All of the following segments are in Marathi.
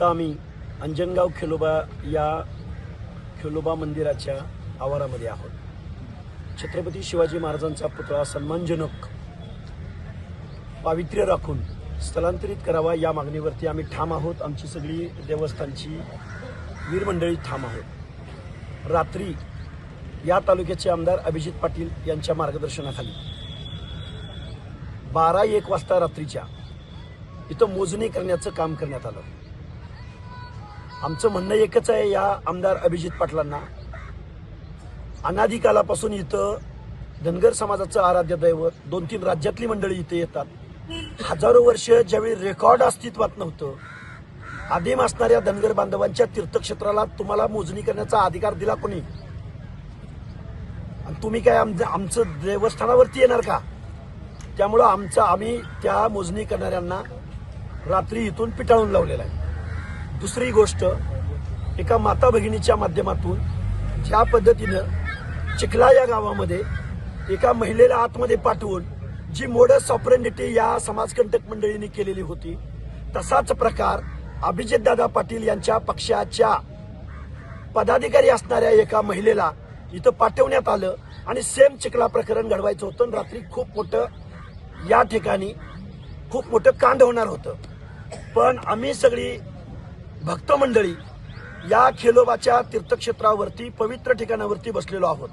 आता आम्ही अंजनगाव खेलोबा या खेलोबा मंदिराच्या आवारामध्ये आहोत। छत्रपती शिवाजी महाराजांचा पुतळा सन्मानजनक पावित्र्य राखून स्थलांतरित करावा या मागणीवरती आम्ही ठाम आहोत। आमची सगळी देवस्थानची वीर मंडळी ठाम आहोत। रात्री या तालुक्याचे आमदार अभिजित पाटील यांच्या मार्गदर्शनाखाली 12-1 वाजता रात्रीच्या इथं मोजणी करण्याचं काम करण्यात आलं। आमचं म्हणणं एकच आहे, या आमदार अभिजित पाटलांना अनादिकालापासून इथं धनगर समाजाचं आराध्य दैवत 2-3 राज्यातली मंडळी इथे येतात। हजारो वर्ष ज्यावेळी रेकॉर्ड अस्तित्वात नव्हतं, आदिम असणाऱ्या धनगर बांधवांच्या तीर्थक्षेत्राला तुम्हाला मोजणी करण्याचा अधिकार दिला कोणी? आणि तुम्ही काय आमचं देवस्थानावरती येणार का? त्यामुळं आम्ही त्या मोजणी करणाऱ्यांना रात्री इथून पिटाळून लावलेला आहे। दुसरी गोष्ट, एका माता भगिनीच्या माध्यमातून ज्या पद्धतीनं चिखला या गावामध्ये एका महिलेला आतमध्ये पाठवून जी मोडस ऑपरेंडिटी या समाजकंटक मंडळींनी केलेली होती, तसाच प्रकार अभिजितदादा पाटील यांच्या पक्षाच्या पदाधिकारी असणाऱ्या एका महिलेला इथं पाठवण्यात आलं आणि सेम चिखला प्रकरण घडवायचं होतं। रात्री खूप मोठं या ठिकाणी खूप मोठं कांड होणार होतं, पण आम्ही सगळी भक्त मंडळी या खेलोबाच्या तीर्थक्षेत्रावरती पवित्र ठिकाणावरती बसलेलो आहोत।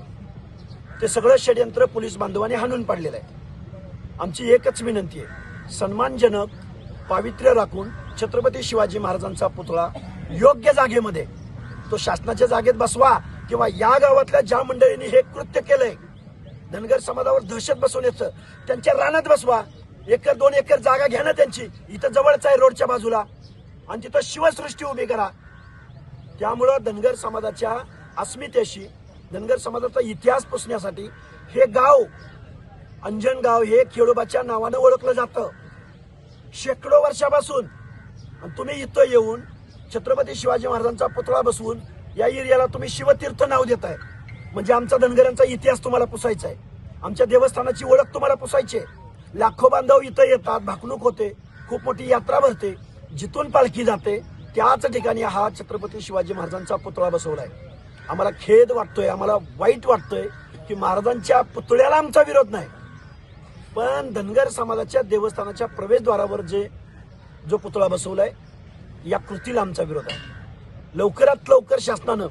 ते सगळं षडयंत्र पोलीस बांधवांनी हाणून पाडलेलं आहे। आमची एकच विनंती आहे, सन्मानजनक पावित्र्य राखून छत्रपती शिवाजी महाराजांचा पुतळा योग्य जागेमध्ये, तो शासनाच्या जागेत बसवा किंवा या गावातल्या ज्या मंडळींनी हे कृत्य केलंय, धनगर समाजावर दहशत बसवण्याचं, त्यांच्या रानात बसवा। 1-2 एकर जागा घ्या ना त्यांची, इथं जवळच आहे रोडच्या बाजूला, आणि तिथं शिवसृष्टी उभी करा। त्यामुळं धनगर समाजाच्या अस्मितेशी, धनगर समाजाचा इतिहास पुसण्यासाठी हे गाव अंजनगाव हे खेडोबाच्या नावानं ओळखलं जातं शेकडो वर्षापासून। आणि तुम्ही इथं येऊन छत्रपती शिवाजी महाराजांचा पुतळा बसवून या एरियाला तुम्ही शिवतीर्थ नाव देताय, म्हणजे आमचा धनगरांचा इतिहास तुम्हाला पुसायचा आहे, आमच्या देवस्थानाची ओळख तुम्हाला पुसायची आहे। लाखो बांधव इथं येतात, भाकणूक होते, खूप मोठी यात्रा भरते, जिथून पालखी जाते त्याच ठिकाणी हा छत्रपती शिवाजी महाराजांचा पुतळा बसवलाय। आम्हाला खेद वाटतोय, आम्हाला वाईट वाटतंय की महाराजांच्या पुतळ्याला आमचा विरोध नाही, पण धनगर समाजाच्या देवस्थानाच्या प्रवेशद्वारावर जो पुतळा बसवलाय या कृतीला आमचा विरोध आहे। लवकरात लवकर शासनानं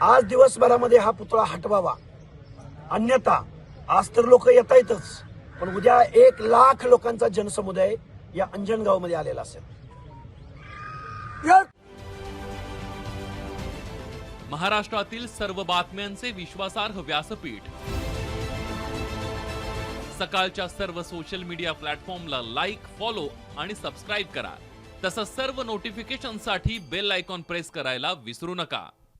आज दिवसभरामध्ये हा पुतळा हटवावा, अन्यथा आज तर लोक येत आहेतच, पण उद्या 1 लाख लोकांचा जनसमुदाय या अंजनगाव मध्ये आलेला असेल। महाराष्ट्रातील सर्व बातम्यांचे विश्वासार्ह व्यासपीठ, सकाळच्या सर्व सोशल मीडिया प्लॅटफॉर्मला लाईक, फॉलो आणि सबस्क्राईब करा। तसंच सर्व नोटिफिकेशनसाठी बेल आयकॉन प्रेस करायला विसरू नका।